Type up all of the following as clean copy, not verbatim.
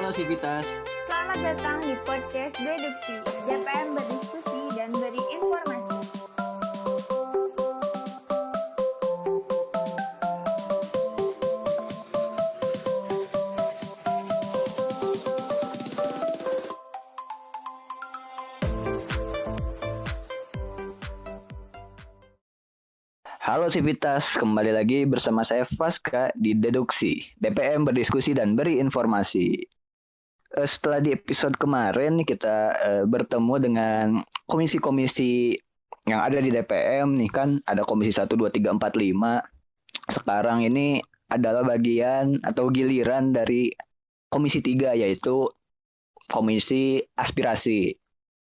Halo Sivitas. Selamat datang di podcast Deduksi. DPM berdiskusi dan beri informasi. Halo Sivitas, kembali lagi bersama saya Faska di Deduksi. DPM berdiskusi dan beri informasi. Setelah di episode kemarin kita bertemu dengan komisi-komisi yang ada di DPM nih kan, ada komisi 1, 2, 3, 4, 5. Sekarang ini adalah bagian atau giliran dari komisi 3, yaitu komisi aspirasi.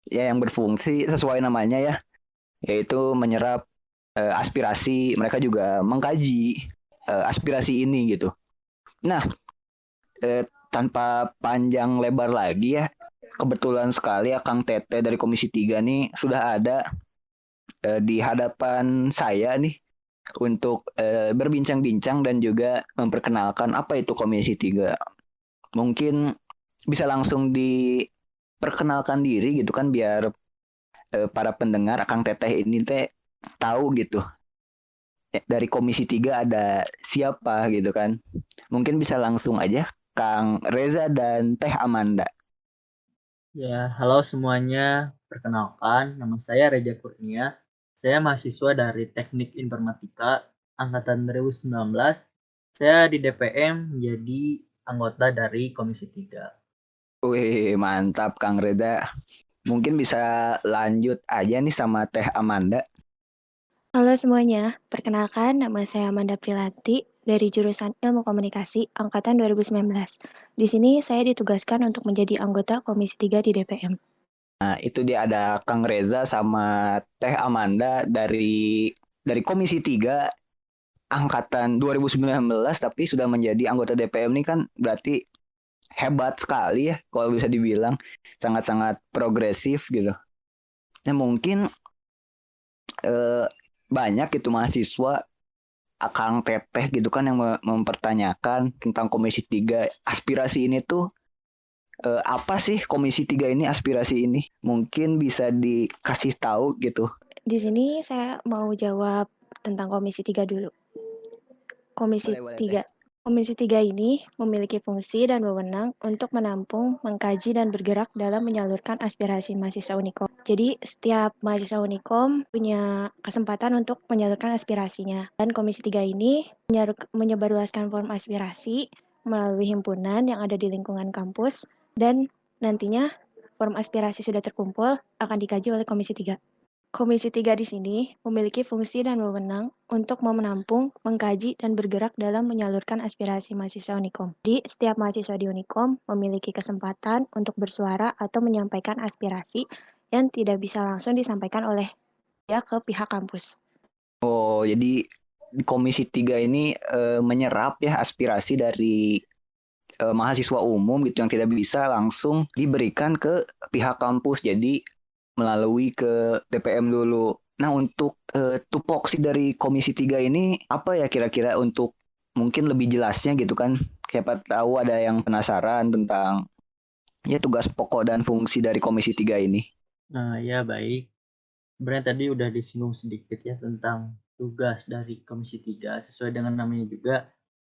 Ya, yang berfungsi sesuai namanya ya, yaitu menyerap aspirasi. Mereka juga mengkaji aspirasi ini gitu. Nah, tanpa panjang lebar lagi ya, kebetulan sekali ya Kang Tete dari Komisi 3 nih sudah ada di hadapan saya nih untuk berbincang-bincang dan juga memperkenalkan apa itu Komisi 3. Mungkin bisa langsung diperkenalkan diri gitu kan, biar para pendengar Kang Teteh ini teh tahu gitu dari Komisi 3 ada siapa gitu kan. Mungkin bisa langsung aja Kang Reza dan Teh Amanda. Ya, halo semuanya. Perkenalkan, nama saya Reja Kurnia. Saya mahasiswa dari Teknik Informatika angkatan 2019. Saya di DPM menjadi anggota dari Komisi 3. Wih, mantap Kang Reza. Mungkin bisa lanjut aja nih sama Teh Amanda. Halo semuanya, perkenalkan nama saya Amanda Prilati dari jurusan Ilmu Komunikasi angkatan 2019. Di sini saya ditugaskan untuk menjadi anggota Komisi 3 di DPM. Nah, itu dia ada Kang Reza sama Teh Amanda dari Komisi 3 angkatan 2019 tapi sudah menjadi anggota DPM nih, kan berarti hebat sekali ya kalau bisa dibilang, sangat-sangat progresif gitu. Nah, mungkin banyak itu mahasiswa Akang Teteh gitu kan yang mempertanyakan tentang Komisi 3. Aspirasi ini tuh apa sih Komisi 3 ini, aspirasi ini? Mungkin bisa dikasih tahu gitu. Di sini saya mau jawab tentang Komisi 3 dulu. Komisi Boleh, 3. Komisi 3 ini memiliki fungsi dan wewenang untuk menampung, mengkaji, dan bergerak dalam menyalurkan aspirasi mahasiswa Unikom. Jadi, setiap mahasiswa Unikom punya kesempatan untuk menyalurkan aspirasinya. Dan Komisi 3 ini menyebarluaskan form aspirasi melalui himpunan yang ada di lingkungan kampus, dan nantinya form aspirasi sudah terkumpul akan dikaji oleh Komisi 3. Komisi 3 di sini memiliki fungsi dan wewenang untuk menampung, mengkaji, dan bergerak dalam menyalurkan aspirasi mahasiswa Unikom. Jadi, setiap mahasiswa di Unikom memiliki kesempatan untuk bersuara atau menyampaikan aspirasi yang tidak bisa langsung disampaikan oleh dia ke pihak kampus. Oh, jadi di Komisi 3 ini menyerap ya aspirasi dari mahasiswa umum gitu yang tidak bisa langsung diberikan ke pihak kampus. Jadi melalui ke DPM dulu. Nah, untuk tupoksi dari Komisi 3 ini apa ya kira-kira, untuk mungkin lebih jelasnya gitu kan. Siapa tahu ada yang penasaran tentang ya tugas pokok dan fungsi dari Komisi 3 ini. Nah, ya baik. Sebenarnya tadi udah disinggung sedikit ya tentang tugas dari Komisi 3 sesuai dengan namanya juga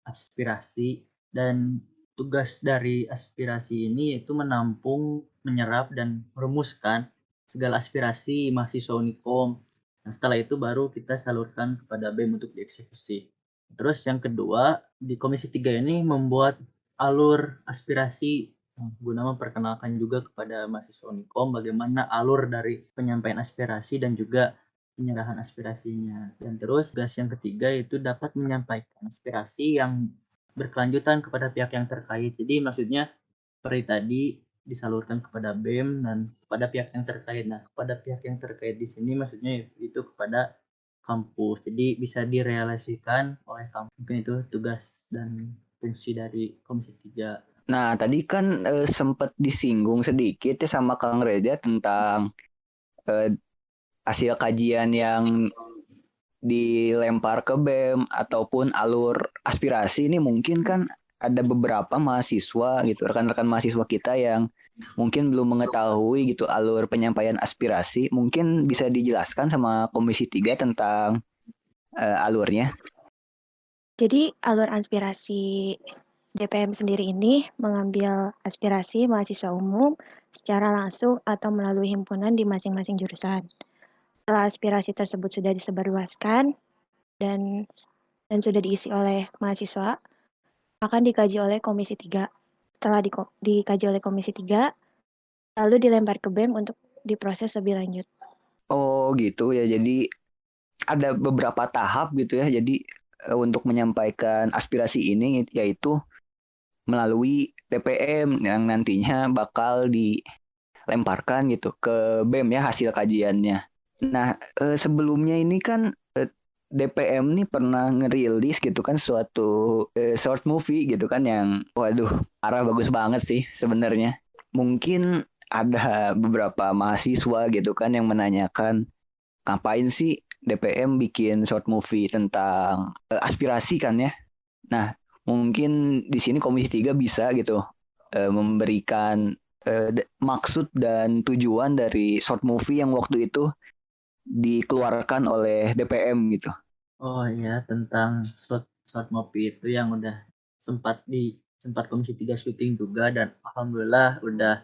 aspirasi, dan tugas dari aspirasi ini yaitu menampung, menyerap, dan merumuskan segala aspirasi mahasiswa Unikom. Nah, setelah itu baru kita salurkan kepada BEM untuk dieksekusi. Terus yang kedua, di Komisi 3 ini membuat alur aspirasi guna memperkenalkan juga kepada mahasiswa Unikom bagaimana alur dari penyampaian aspirasi dan juga penyerahan aspirasinya. Dan terus tugas yang ketiga itu dapat menyampaikan aspirasi yang berkelanjutan kepada pihak yang terkait. Jadi maksudnya seperti tadi disalurkan kepada BEM dan kepada pihak yang terkait. Nah, kepada pihak yang terkait di sini maksudnya itu kepada kampus. Jadi bisa direalisasikan oleh kampus. Mungkin itu tugas dan fungsi dari Komisi 3. Nah, tadi kan sempat disinggung sedikit ya sama Kang Reza tentang hasil kajian yang dilempar ke BEM ataupun alur aspirasi ini. Mungkin kan ada beberapa mahasiswa gitu, rekan-rekan mahasiswa kita yang mungkin belum mengetahui gitu alur penyampaian aspirasi. Mungkin bisa dijelaskan sama Komisi 3 tentang alurnya. Jadi alur aspirasi DPM sendiri ini mengambil aspirasi mahasiswa umum secara langsung atau melalui himpunan di masing-masing jurusan. Setelah aspirasi tersebut sudah disebarluaskan dan sudah diisi oleh mahasiswa, akan dikaji oleh Komisi 3. Setelah dikaji oleh Komisi 3, lalu dilempar ke BEM untuk diproses lebih lanjut. Oh gitu ya, jadi ada beberapa tahap gitu ya. Jadi untuk menyampaikan aspirasi ini yaitu melalui DPM yang nantinya bakal dilemparkan gitu ke BEM ya hasil kajiannya. Nah, sebelumnya ini kan DPM nih pernah ngerilis gitu kan suatu short movie gitu kan yang waduh parah bagus banget sih sebenarnya. Mungkin ada beberapa mahasiswa gitu kan yang menanyakan ngapain sih DPM bikin short movie tentang aspirasi kan ya. Nah, mungkin di sini Komisi 3 bisa gitu memberikan maksud dan tujuan dari short movie yang waktu itu dikeluarkan oleh DPM gitu. Oh iya, tentang short movie itu yang udah sempat Komisi 3 syuting juga dan alhamdulillah udah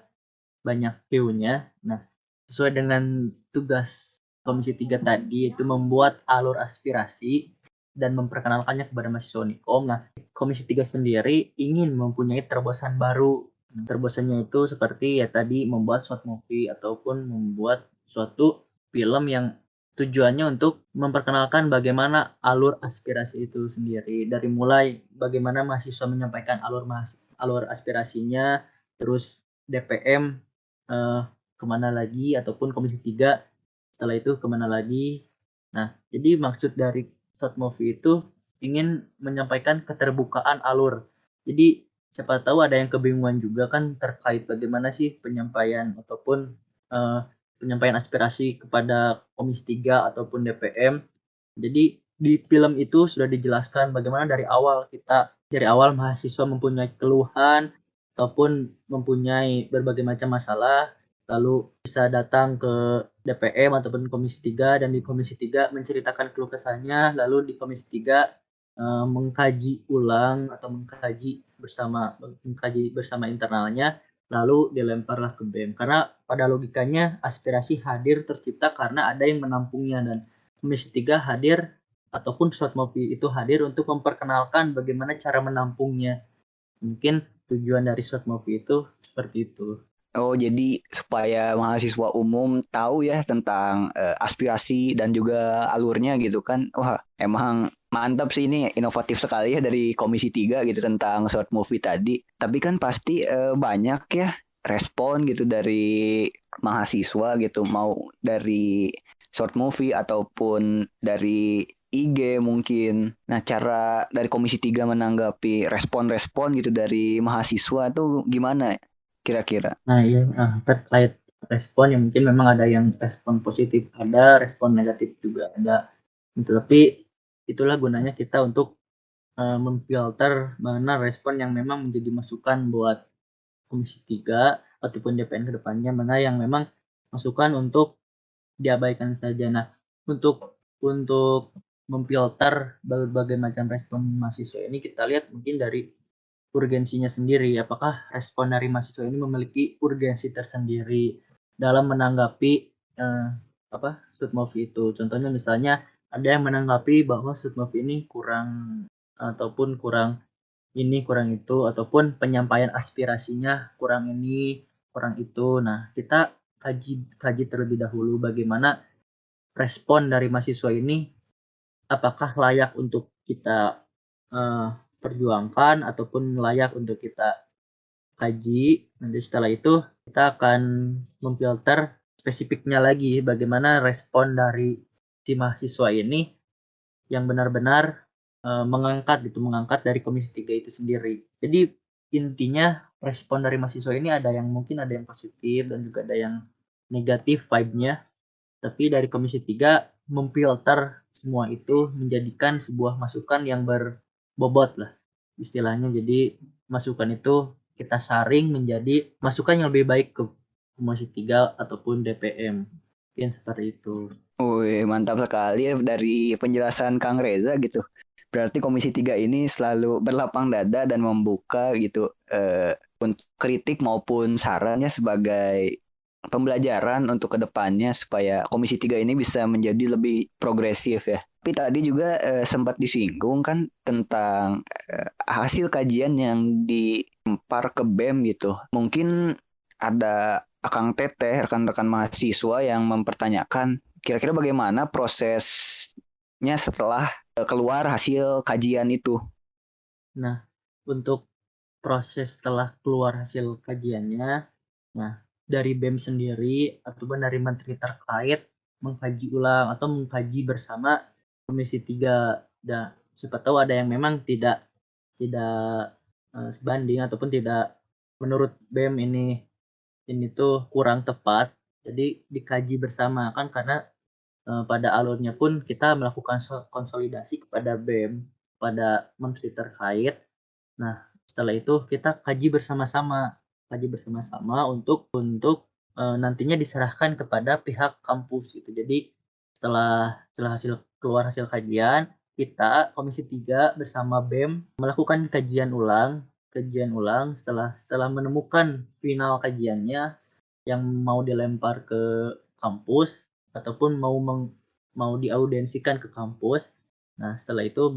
banyak view-nya. Nah, sesuai dengan tugas Komisi 3 tadi itu membuat alur aspirasi dan memperkenalkannya kepada mahasiswa Unikom. Nah, Komisi 3 sendiri ingin mempunyai terobosan baru. Terobosannya itu seperti ya tadi membuat short movie ataupun membuat suatu film yang tujuannya untuk memperkenalkan bagaimana alur aspirasi itu sendiri. Dari mulai bagaimana mahasiswa menyampaikan alur aspirasinya, terus DPM kemana lagi ataupun Komisi 3 setelah itu kemana lagi. Nah, jadi maksud dari short movie itu ingin menyampaikan keterbukaan alur. Jadi siapa tahu ada yang kebingungan juga kan terkait bagaimana sih penyampaian ataupun penyampaian aspirasi kepada Komisi 3 ataupun DPM. Jadi di film itu sudah dijelaskan bagaimana dari awal mahasiswa mempunyai keluhan ataupun mempunyai berbagai macam masalah, lalu bisa datang ke DPM ataupun Komisi 3 dan di Komisi 3 menceritakan keluh kesahnya, lalu di Komisi 3 mengkaji ulang atau mengkaji bersama internalnya, lalu dilemparlah ke BEM. Karena pada logikanya aspirasi hadir tercipta karena ada yang menampungnya dan Komisi 3 hadir ataupun short movie itu hadir untuk memperkenalkan bagaimana cara menampungnya. Mungkin tujuan dari short movie itu seperti itu. Oh, jadi supaya mahasiswa umum tahu ya tentang aspirasi dan juga alurnya gitu kan. Wah, emang mantap sih, ini inovatif sekali ya dari Komisi 3 gitu tentang short movie tadi. Tapi kan pasti banyak ya respon gitu dari mahasiswa gitu, mau dari short movie ataupun dari IG mungkin. Nah, cara dari Komisi 3 menanggapi respon-respon gitu dari mahasiswa tuh gimana kira-kira? Nah, iya, terkait respon yang mungkin memang ada yang respon positif, ada respon negatif juga ada. Tapi itulah gunanya kita untuk memfilter mana respon yang memang menjadi masukan buat Komisi 3 ataupun DPN ke depannya, mana yang memang masukan untuk diabaikan saja. Nah, untuk memfilter berbagai macam respon mahasiswa ini kita lihat mungkin dari urgensinya sendiri. Apakah respon dari mahasiswa ini memiliki urgensi tersendiri dalam menanggapi short movie itu. Contohnya misalnya ada yang menanggapi bahwa short movie ini kurang ataupun kurang ini, kurang itu, ataupun penyampaian aspirasinya kurang ini, kurang itu. Nah, kita kaji terlebih dahulu bagaimana respon dari mahasiswa ini, apakah layak untuk kita perjuangkan ataupun layak untuk kita kaji. Nanti setelah itu kita akan memfilter spesifiknya lagi bagaimana respon dari si mahasiswa ini yang benar-benar mengangkat dari Komisi 3 itu sendiri. Jadi intinya respon dari mahasiswa ini ada yang positif dan juga ada yang negatif vibe-nya. Tapi dari Komisi 3 memfilter semua itu menjadikan sebuah masukan yang berbobot lah. istilahnya. Jadi masukan itu kita saring menjadi masukan yang lebih baik ke Komisi 3 ataupun DPM. Mungkin seperti itu. Wih, mantap sekali ya dari penjelasan Kang Reza gitu. Berarti Komisi 3 ini selalu berlapang dada dan membuka gitu untuk kritik maupun sarannya sebagai pembelajaran untuk kedepannya supaya Komisi 3 ini bisa menjadi lebih progresif ya. Tapi tadi juga sempat disinggung kan tentang hasil kajian yang dilempar ke BEM gitu. Mungkin ada Akang Teteh, rekan-rekan mahasiswa yang mempertanyakan kira-kira bagaimana prosesnya setelah keluar hasil kajian itu. Nah, untuk proses setelah keluar hasil kajiannya, nah dari BEM sendiri ataupun dari menteri terkait mengkaji ulang atau mengkaji bersama Komisi 3. Dan siapa tahu ada yang memang tidak sebanding ataupun tidak menurut BEM ini tuh kurang tepat. Jadi dikaji bersama kan karena pada alurnya pun kita melakukan konsolidasi kepada BEM, pada menteri terkait. Nah, setelah itu kita kaji bersama-sama untuk nantinya diserahkan kepada pihak kampus gitu. Jadi setelah keluar hasil kajian, kita Komisi 3 bersama BEM melakukan kajian ulang setelah menemukan final kajiannya yang mau dilempar ke kampus ataupun mau diaudensikan ke kampus. Nah, setelah itu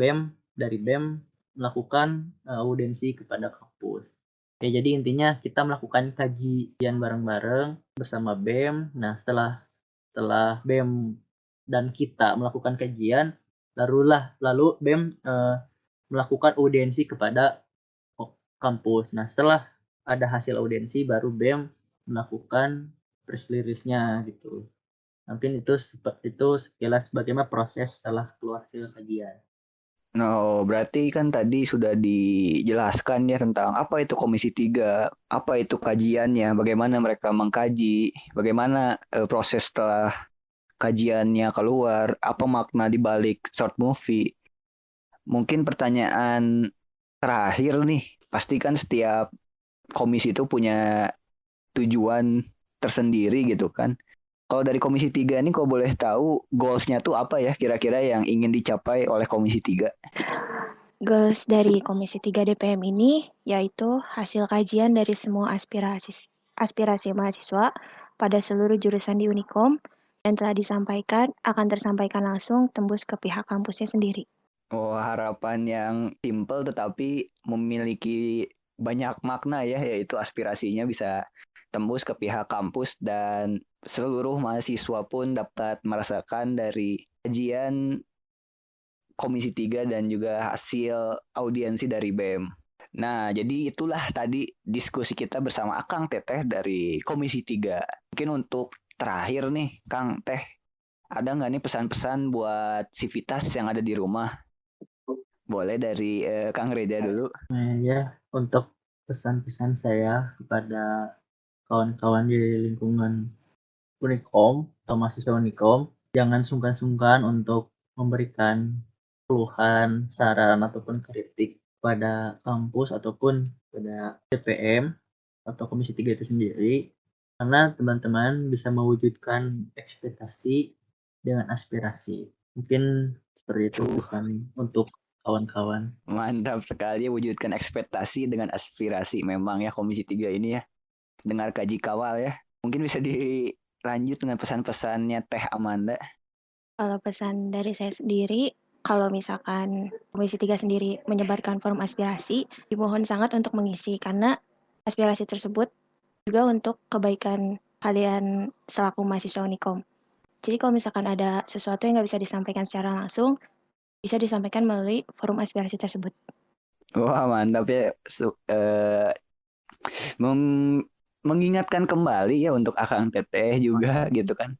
dari BEM melakukan audensi kepada kampus. Oke, jadi intinya kita melakukan kajian bareng-bareng bersama BEM. Nah, setelah BEM dan kita melakukan kajian, lalu BEM melakukan audensi kepada kampus. Nah, setelah ada hasil audensi baru BEM melakukan press release-nya gitu. Mungkin itu sekilas bagaimana proses setelah keluar hasil kajian. No, berarti kan tadi sudah dijelaskan ya tentang apa itu Komisi 3, apa itu kajiannya, bagaimana mereka mengkaji, bagaimana proses setelah kajiannya keluar, apa makna di balik short movie. Mungkin pertanyaan terakhir nih, pastikan setiap komisi itu punya tujuan tersendiri gitu kan. Kalau dari Komisi 3 ini kau boleh tahu goals-nya tuh apa ya kira-kira yang ingin dicapai oleh Komisi 3? Goals dari Komisi 3 DPM ini yaitu hasil kajian dari semua aspirasi mahasiswa pada seluruh jurusan di Unikom dan telah akan tersampaikan langsung tembus ke pihak kampusnya sendiri. Oh, harapan yang simple tetapi memiliki banyak makna ya, yaitu aspirasinya bisa tembus ke pihak kampus dan seluruh mahasiswa pun dapat merasakan dari kajian Komisi 3 dan juga hasil audiensi dari BEM. Nah, jadi itulah tadi diskusi kita bersama Akang Teteh dari Komisi 3. Mungkin untuk terakhir nih, Kang Teh, ada nggak nih pesan-pesan buat Civitas yang ada di rumah? Boleh dari Kang Reza dulu. Nah, ya, untuk pesan-pesan saya kepada kawan-kawan di lingkungan Unikom atau mahasiswa Unikom, jangan sungkan-sungkan untuk memberikan keluhan, saran, ataupun kritik pada kampus ataupun pada DPM atau Komisi 3 itu sendiri, karena teman-teman bisa mewujudkan ekspektasi dengan aspirasi. Mungkin seperti itu pesan untuk kawan-kawan. Mantap sekali wujudkan ekspektasi dengan aspirasi. Memang ya Komisi 3 ini ya. Dengar kaji kawal ya. Mungkin bisa dilanjut dengan pesan-pesannya Teh Amanda. Kalau pesan dari saya sendiri, kalau misalkan Komisi 3 sendiri menyebarkan forum aspirasi, dimohon sangat untuk mengisi karena aspirasi tersebut juga untuk kebaikan kalian selaku mahasiswa Unikom. Jadi kalau misalkan ada sesuatu yang nggak bisa disampaikan secara langsung, bisa disampaikan melalui forum aspirasi tersebut. Wah mantap ya. Mengingatkan kembali ya untuk Akang Teteh juga gitu kan.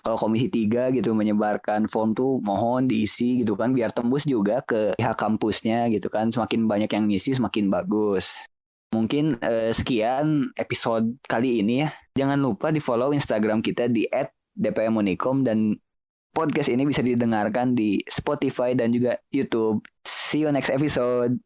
Kalau Komisi 3 gitu menyebarkan form tuh mohon diisi gitu kan biar tembus juga ke pihak kampusnya gitu kan. Semakin banyak yang ngisi semakin bagus. Mungkin sekian episode kali ini ya. Jangan lupa di follow Instagram kita di @dpmunikom dan podcast ini bisa didengarkan di Spotify dan juga YouTube. See you next episode.